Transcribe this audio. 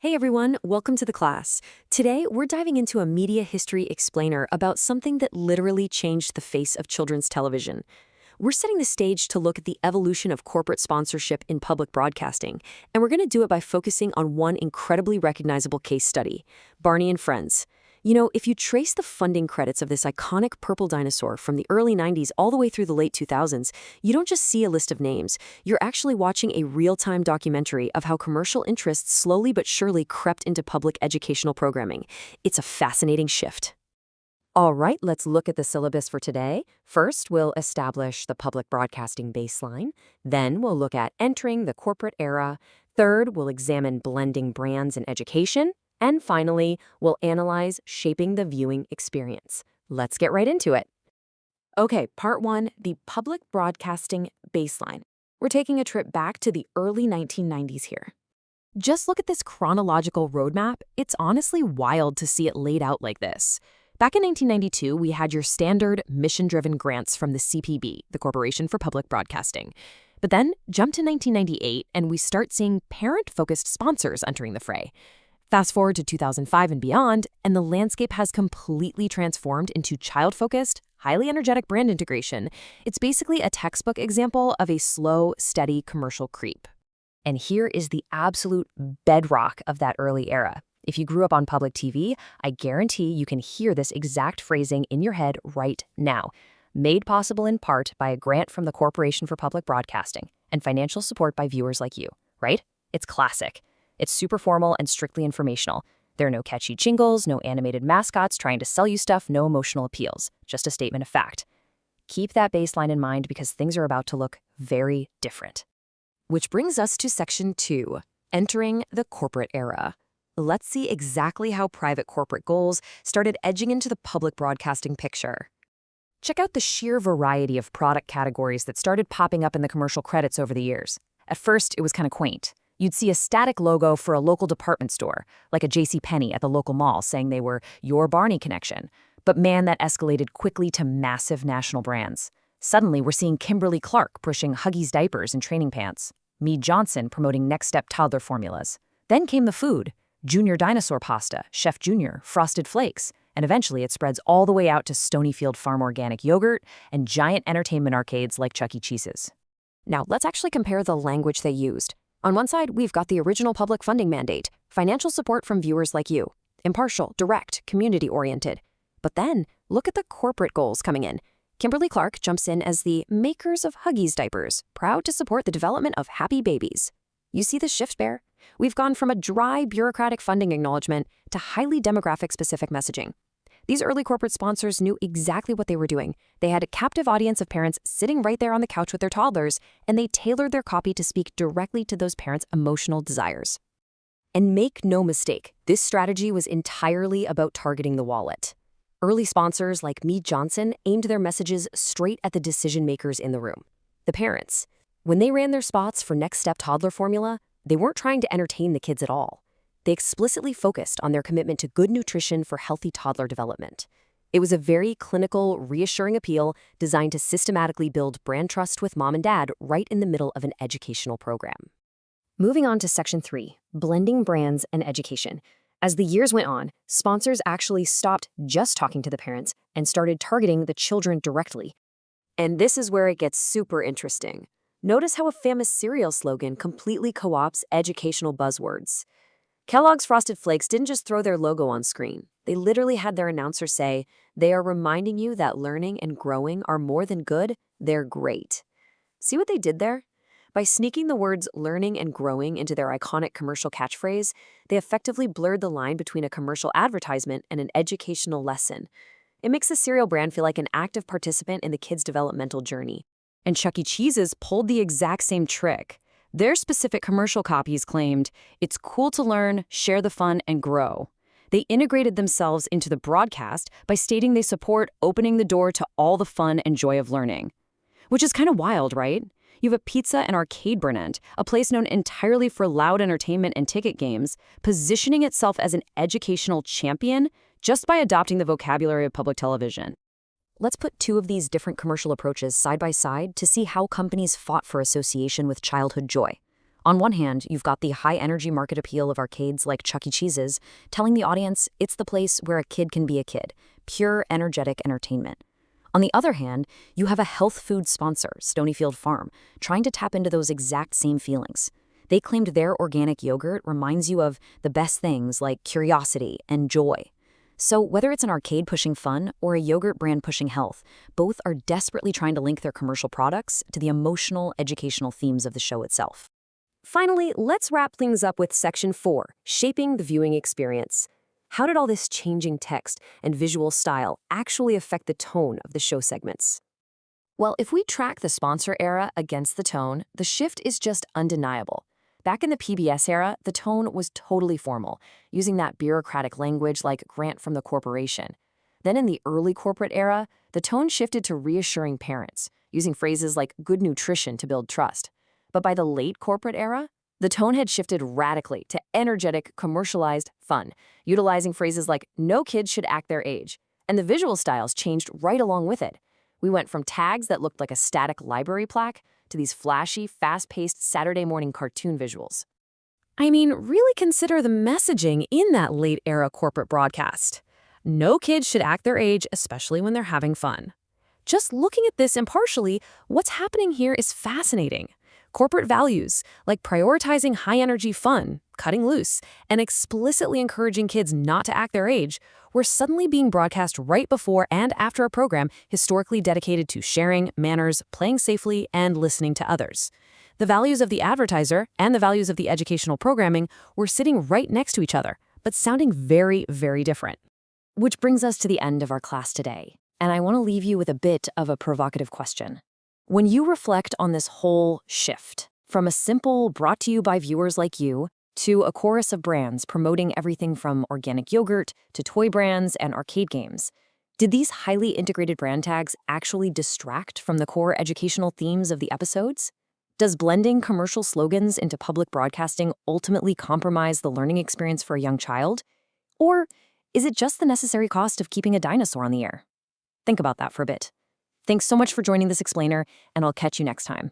Hey everyone, welcome to the class. Today, we're diving into a media history explainer about something that literally changed the face of children's television. We're setting the stage to look at the evolution of corporate sponsorship in public broadcasting, and we're going to do it by focusing on one incredibly recognizable case study, Barney and Friends. You know, if you trace the funding credits of this iconic purple dinosaur from the early 90s all the way through the late 2000s, you don't just see a list of names. You're actually watching a real-time documentary of how commercial interests slowly but surely crept into public educational programming. It's a fascinating shift. All right, let's look at the syllabus for today. First, we'll establish the public broadcasting baseline. Then we'll look at entering the corporate era. Third, we'll examine blending brands and education. And finally, we'll analyze shaping the viewing experience. Let's get right into it. Okay, part one, the public broadcasting baseline. We're taking a trip back to the early 1990s here. Just look at this chronological roadmap. It's honestly wild to see it laid out like this. Back in 1992, we had your standard mission-driven grants from the CPB, the Corporation for Public Broadcasting. But then, jump to 1998, and we start seeing parent-focused sponsors entering the fray. Fast forward to 2005 and beyond, and the landscape has completely transformed into child-focused, highly energetic brand integration. It's basically a textbook example of a slow, steady commercial creep. And here is the absolute bedrock of that early era. If you grew up on public TV, I guarantee you can hear this exact phrasing in your head right now. Made possible in part by a grant from the Corporation for Public Broadcasting and financial support by viewers like you, right? It's classic. It's super formal and strictly informational. There are no catchy jingles, no animated mascots trying to sell you stuff, no emotional appeals. Just a statement of fact. Keep that baseline in mind because things are about to look very different. Which brings us to section 2, entering the corporate era. Let's see exactly how private corporate goals started edging into the public broadcasting picture. Check out the sheer variety of product categories that started popping up in the commercial credits over the years. At first, it was kind of quaint. You'd see a static logo for a local department store, like a JCPenney at the local mall saying they were your Barney connection. But man, that escalated quickly to massive national brands. Suddenly, we're seeing Kimberly-Clark pushing Huggies diapers and training pants, Mead Johnson promoting Next Step toddler formulas. Then came the food, Junior Dinosaur pasta, Chef Junior, Frosted Flakes, and eventually it spreads all the way out to Stonyfield Farm Organic Yogurt and giant entertainment arcades like Chuck E. Cheese's. Now, let's actually compare the language they used. On one side, we've got the original public funding mandate, financial support from viewers like you, impartial, direct, community-oriented. But then, look at the corporate goals coming in. Kimberly-Clark jumps in as the makers of Huggies diapers, proud to support the development of happy babies. You see the shift, Bear? We've gone from a dry, bureaucratic funding acknowledgement to highly demographic-specific messaging. These early corporate sponsors knew exactly what they were doing. They had a captive audience of parents sitting right there on the couch with their toddlers, and they tailored their copy to speak directly to those parents' emotional desires. And make no mistake, this strategy was entirely about targeting the wallet. Early sponsors like Mead Johnson aimed their messages straight at the decision makers in the room, the parents. When they ran their spots for Next Step toddler formula, they weren't trying to entertain the kids at all. They explicitly focused on their commitment to good nutrition for healthy toddler development. It was a very clinical, reassuring appeal designed to systematically build brand trust with mom and dad right in the middle of an educational program. Moving on to section 3, blending brands and education. As the years went on, sponsors actually stopped just talking to the parents and started targeting the children directly. And this is where it gets super interesting. Notice how a famous cereal slogan completely co-opts educational buzzwords. Kellogg's Frosted Flakes didn't just throw their logo on screen. They literally had their announcer say, "They are reminding you that learning and growing are more than good, they're great." See what they did there? By sneaking the words learning and growing into their iconic commercial catchphrase, they effectively blurred the line between a commercial advertisement and an educational lesson. It makes the cereal brand feel like an active participant in the kid's developmental journey. And Chuck E. Cheese's pulled the exact same trick. Their specific commercial copies claimed, "It's cool to learn, share the fun, and grow." They integrated themselves into the broadcast by stating they support opening the door to all the fun and joy of learning. Which is kind of wild, right? You have a pizza and arcade brand, a place known entirely for loud entertainment and ticket games, positioning itself as an educational champion just by adopting the vocabulary of public television. Let's put two of these different commercial approaches side by side to see how companies fought for association with childhood joy. On one hand, you've got the high-energy market appeal of arcades like Chuck E. Cheese's, telling the audience it's the place where a kid can be a kid, pure, energetic entertainment. On the other hand, you have a health food sponsor, Stonyfield Farm, trying to tap into those exact same feelings. They claimed their organic yogurt reminds you of the best things like curiosity and joy. So whether it's an arcade pushing fun or a yogurt brand pushing health, both are desperately trying to link their commercial products to the emotional, educational themes of the show itself. Finally, let's wrap things up with Section 4, Shaping the Viewing Experience. How did all this changing text and visual style actually affect the tone of the show segments? Well, if we track the sponsor era against the tone, the shift is just undeniable. Back in the PBS era, the tone was totally formal, using that bureaucratic language like grant from the corporation. Then in the early corporate era, the tone shifted to reassuring parents, using phrases like good nutrition to build trust. But by the late corporate era, the tone had shifted radically to energetic, commercialized fun, utilizing phrases like no kids should act their age. And the visual styles changed right along with it. We went from tags that looked like a static library plaque to these flashy, fast-paced Saturday morning cartoon visuals. I mean, really consider the messaging in that late-era corporate broadcast. No kids should act their age, especially when they're having fun. Just looking at this impartially, what's happening here is fascinating. Corporate values, like prioritizing high-energy fun, cutting loose, and explicitly encouraging kids not to act their age, were suddenly being broadcast right before and after a program historically dedicated to sharing, manners, playing safely, and listening to others. The values of the advertiser and the values of the educational programming were sitting right next to each other, but sounding very, very different. Which brings us to the end of our class today, and I want to leave you with a bit of a provocative question. When you reflect on this whole shift, from a simple brought to you by viewers like you, to a chorus of brands promoting everything from organic yogurt to toy brands and arcade games, did these highly integrated brand tags actually distract from the core educational themes of the episodes? Does blending commercial slogans into public broadcasting ultimately compromise the learning experience for a young child? Or is it just the necessary cost of keeping a dinosaur on the air? Think about that for a bit. Thanks so much for joining this explainer, and I'll catch you next time.